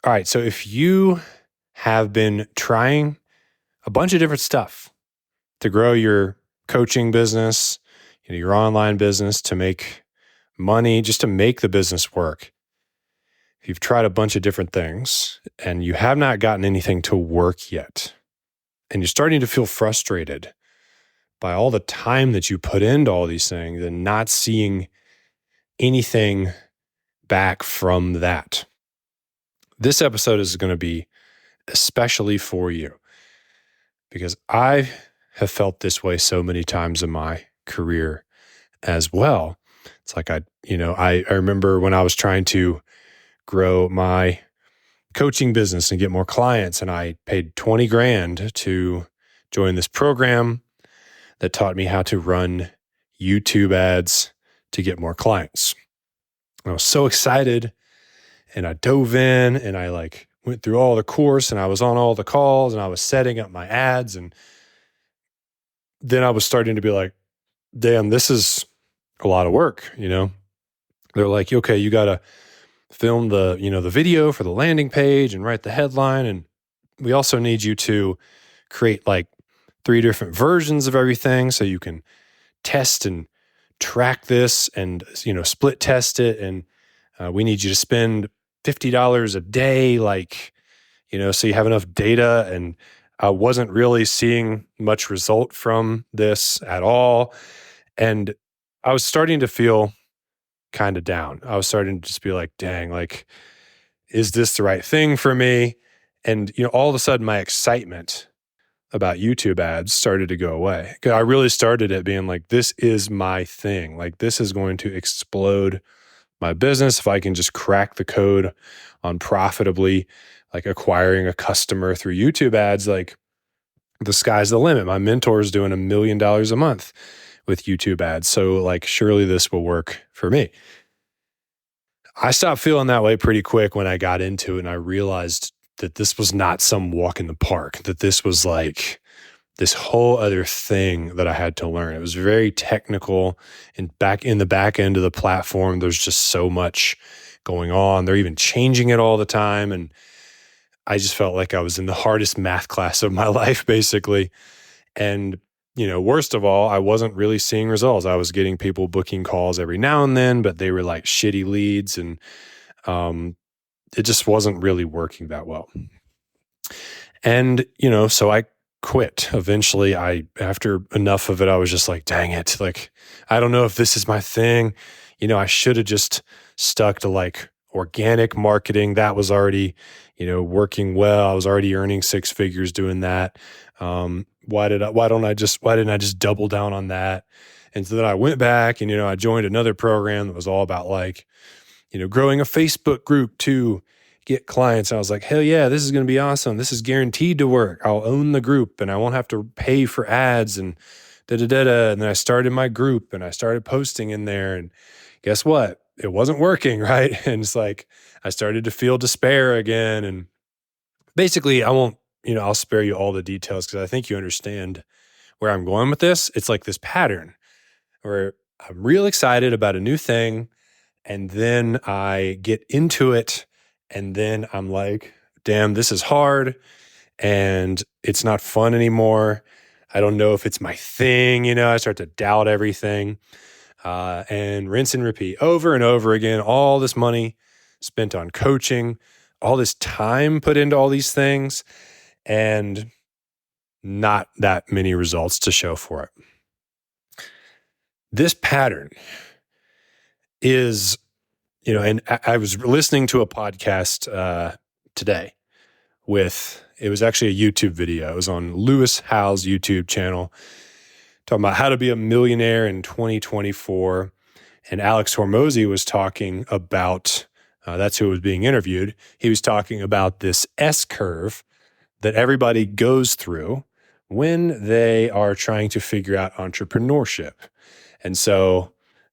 All right. So if you have been trying a bunch of different stuff to grow your coaching business, your online business, to make money, just to make the business work, if you've tried a bunch of different things and you have not gotten anything to work yet, and you're starting to feel frustrated by all the time that you put into all these things and not seeing anything back from that, this episode is going to be especially for you, because I have felt this way so many times in my career as well. It's like I remember when I was trying to grow my coaching business and get more clients, and I paid 20 grand to join this program that taught me how to run YouTube ads to get more clients. I was so excited, and I dove in and I went through all the course, and I was on all the calls, and I was setting up my ads. And then I was starting to be like, damn, this is a lot of work. They're like, okay, you got to film the video for the landing page and write the headline. And we also need you to create 3 different versions of everything so you can test and track this and, split test it. And we need you to spend $50 a day, so you have enough data. And I wasn't really seeing much result from this at all. And I was starting to feel kind of down. I was starting to just be like, dang, is this the right thing for me? And, all of a sudden my excitement about YouTube ads started to go away. I really started it being like, this is my thing. This is going to explode my business if I can just crack the code on profitably, acquiring a customer through YouTube ads. The sky's the limit. My mentor is doing $1 million a month with YouTube ads. So surely this will work for me. I stopped feeling that way pretty quick when I got into it, and I realized that this was not some walk in the park, that this was this whole other thing that I had to learn. It was very technical, and back in the back end of the platform, there's just so much going on. They're even changing it all the time. And I just felt like I was in the hardest math class of my life, basically. And, worst of all, I wasn't really seeing results. I was getting people booking calls every now and then, but they were shitty leads. And it just wasn't really working that well. And, so I quit. Eventually, after enough of it, I was just like, dang it. I don't know if this is my thing. I should have just stuck to organic marketing. That was already, working well. I was already earning 6 figures doing that. Why didn't I just double down on that? And so then I went back and, I joined another program that was all about growing a Facebook group to get clients. And I was like, hell yeah, this is going to be awesome. This is guaranteed to work. I'll own the group and I won't have to pay for ads and da-da-da-da. And then I started my group and I started posting in there, and guess what? It wasn't working, right? And it's I started to feel despair again. And basically I'll spare you all the details because I think you understand where I'm going with this. It's this pattern where I'm real excited about a new thing, and then I get into it, and then I'm like, damn, this is hard, and it's not fun anymore. I don't know if it's my thing. I start to doubt everything, and rinse and repeat over and over again. All this money spent on coaching, all this time put into all these things, and not that many results to show for it. This pattern is, and I was listening to a podcast today it was actually a YouTube video. It was on Lewis Howes' YouTube channel, talking about how to be a millionaire in 2024. And Alex Hormozy was talking about, that's who was being interviewed. He was talking about this S-curve that everybody goes through when they are trying to figure out entrepreneurship. And so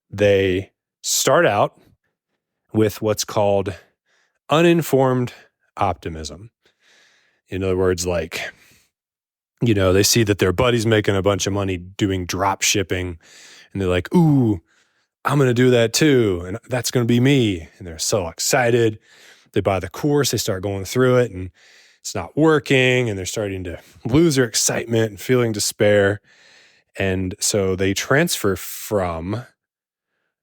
they start out with what's called uninformed optimism. In other words, they see that their buddy's making a bunch of money doing drop shipping, and they're like, ooh, I'm going to do that too. And that's going to be me. And they're so excited. They buy the course, they start going through it, and it's not working, and they're starting to lose their excitement and feeling despair. And so they transfer from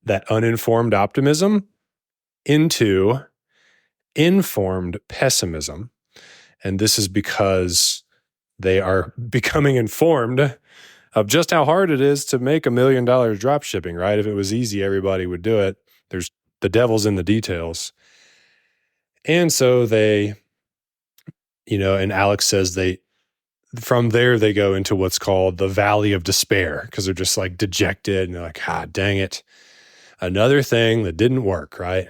that uninformed optimism into informed pessimism. And this is because they are becoming informed of just how hard it is to make $1 million drop shipping, right? If it was easy, everybody would do it. There's the devil's in the details. And so they, and Alex says from there they go into what's called the valley of despair, because they're just like dejected and they're like, dang it. Another thing that didn't work, right?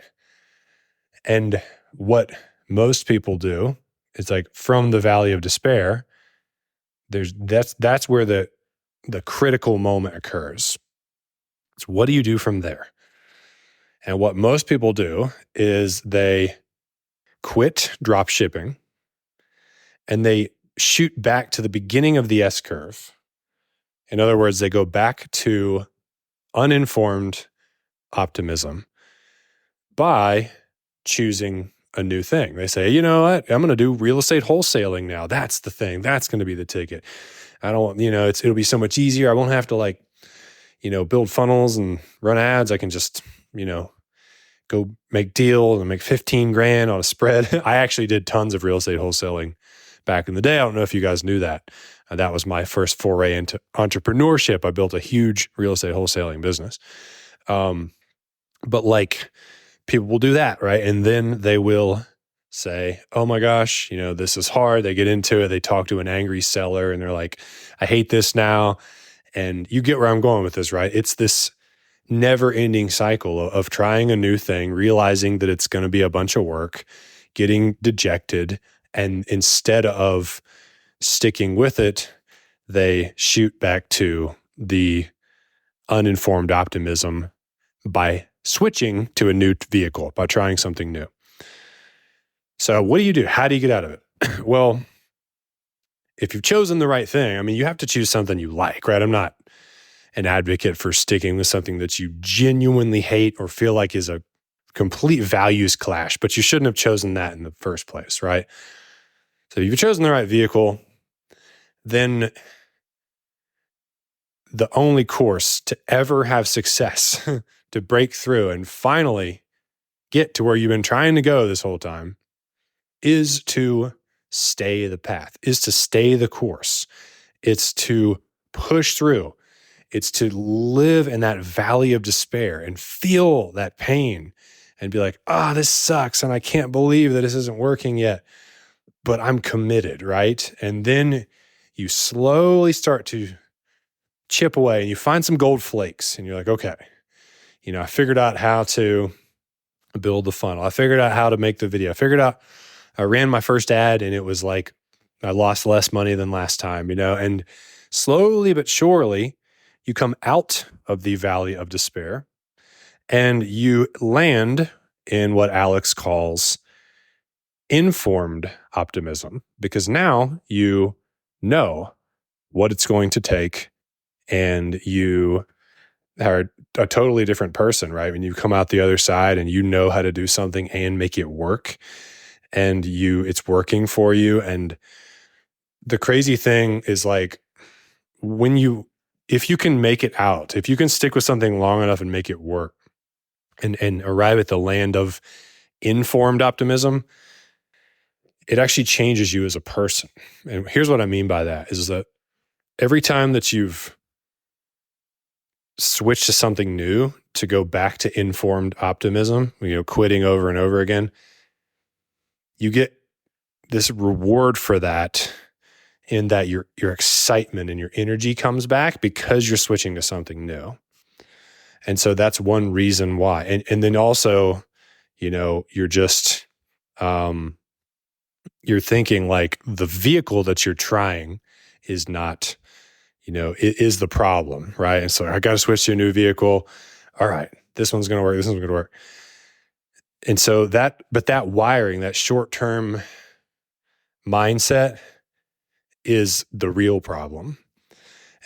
And what most people do is like from the valley of despair, that's where the critical moment occurs. It's what do you do from there? And what most people do is they quit drop shipping and they shoot back to the beginning of the S curve. In other words, they go back to uninformed optimism by choosing a new thing. They say, you know what? I'm going to do real estate wholesaling now. That's the thing. That's going to be the ticket. I don't, it'll be so much easier. I won't have to build funnels and run ads. I can just, go make deals and make 15 grand on a spread. I actually did tons of real estate wholesaling back in the day. I don't know if you guys knew that. That was my first foray into entrepreneurship. I built a huge real estate wholesaling business. But people will do that, right? And then they will say, oh my gosh, this is hard. They get into it. They talk to an angry seller and they're like, I hate this now. And you get where I'm going with this, right? It's this never-ending cycle of trying a new thing, realizing that it's going to be a bunch of work, getting dejected, and instead of sticking with it, they shoot back to the uninformed optimism by switching to a new vehicle, by trying something new. So what do you do? How do you get out of it? Well, if you've chosen the right thing, you have to choose something you like, right? I'm not an advocate for sticking with something that you genuinely hate or feel like is a complete values clash, but you shouldn't have chosen that in the first place, right? So if you've chosen the right vehicle, then the only course to ever have success, to break through and finally get to where you've been trying to go this whole time, is to stay the path, is to stay the course. It's to push through. It's to live in that valley of despair and feel that pain and be like, this sucks and I can't believe that this isn't working yet, but I'm committed, right? And then you slowly start to chip away and you find some gold flakes and you're like, okay, I figured out how to build the funnel. I figured out how to make the video. I ran my first ad and it was like, I lost less money than last time, and slowly but surely, you come out of the valley of despair and you land in what Alex calls informed optimism, because now you know what it's going to take and you are a totally different person, right? When you come out the other side and you know how to do something and make it work and it's working for you. And the crazy thing is if you can make it out, if you can stick with something long enough and make it work and arrive at the land of informed optimism, it actually changes you as a person. And here's what I mean by that is that every time that you've switched to something new to go back to informed optimism, quitting over and over again, you get this reward for that, in that your excitement and your energy comes back because you're switching to something new. And so that's one reason why. And then also, you're just, you're thinking like the vehicle that you're trying is not, it is the problem, right? And so I got to switch to a new vehicle. All right, this one's going to work. This one's going to work. And so that wiring, that short-term mindset is the real problem.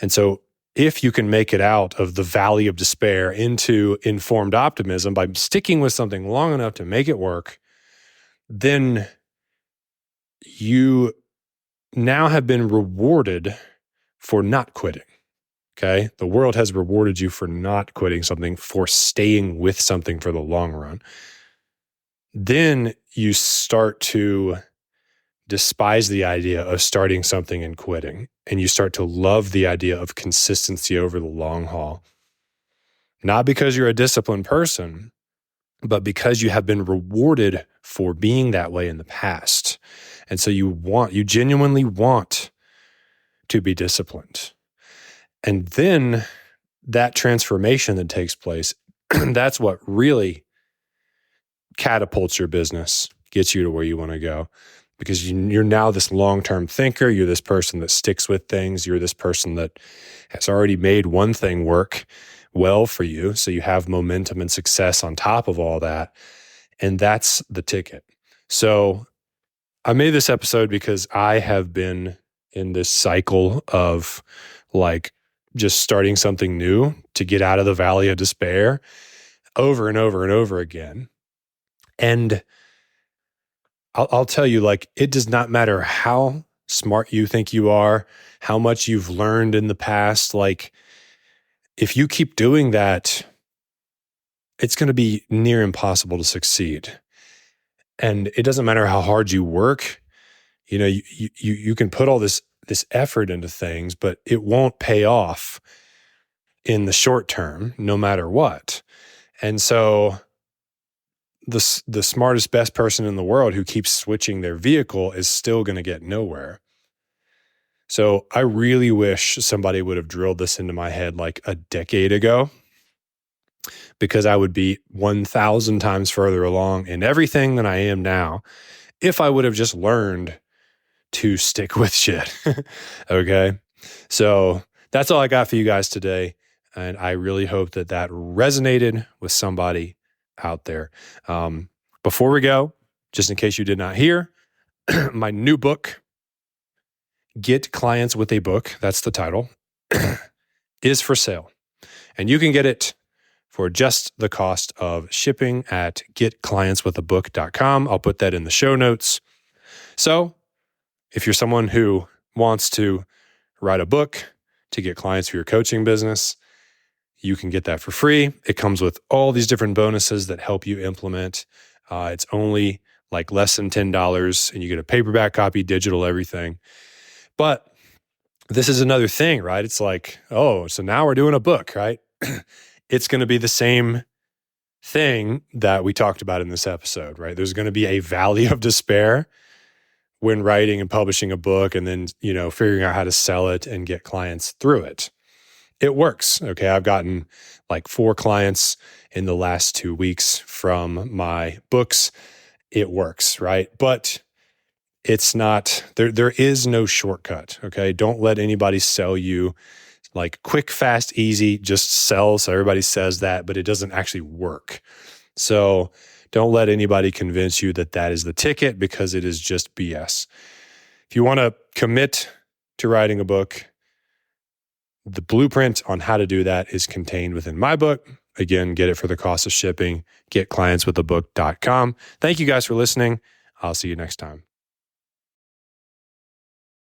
And so if you can make it out of the valley of despair into informed optimism by sticking with something long enough to make it work, then you now have been rewarded for not quitting. Okay. The world has rewarded you for not quitting something, for staying with something for the long run. Then you start to despise the idea of starting something and quitting, and you start to love the idea of consistency over the long haul. Not because you're a disciplined person, but because you have been rewarded for being that way in the past. And so you genuinely want to be disciplined. And then that transformation that takes place, that's what really catapults your business, gets you to where you want to go. Because you're now this long-term thinker. You're this person that sticks with things. You're this person that has already made one thing work well for you. So you have momentum and success on top of all that. And that's the ticket. So I made this episode because I have been in this cycle of like just starting something new to get out of the valley of despair over and over and over again. And I'll tell you, like, it does not matter how smart you think you are, how much you've learned in the past. Like, if you keep doing that, it's going to be near impossible to succeed. And it doesn't matter how hard you work. You know, you can put all this effort into things, but it won't pay off in the short term, no matter what. And so the smartest, best person in the world who keeps switching their vehicle is still going to get nowhere. So I really wish somebody would have drilled this into my head like a decade ago, because I would be 1,000 times further along in everything than I am now if I would have just learned to stick with shit. Okay. So that's all I got for you guys today. And I really hope that resonated with somebody out there. Before we go, just in case you did not hear, my new book, Get Clients with a Book, that's the title, is for sale. And you can get it for just the cost of shipping at getclientswithabook.com. I'll put that in the show notes. So if you're someone who wants to write a book to get clients for your coaching business, you can get that for free. It comes with all these different bonuses that help you implement. It's only like less than $10, and you get a paperback copy, digital, everything. But this is another thing, right? It's like, oh, so now we're doing a book, right? It's going to be the same thing that we talked about in this episode, right? There's going to be a valley of despair when writing and publishing a book, and then, figuring out how to sell it and get clients through it. It works. Okay. I've gotten like 4 clients in the last 2 weeks from my books. It works, right? But it's not, there is no shortcut. Okay. Don't let anybody sell you like quick, fast, easy, just sell. So everybody says that, but it doesn't actually work. So don't let anybody convince you that is the ticket, because it is just BS. If you want to commit to writing a book, the blueprint on how to do that is contained within my book. Again, get it for the cost of shipping, getclientswithabook.com. Thank you guys for listening. I'll see you next time.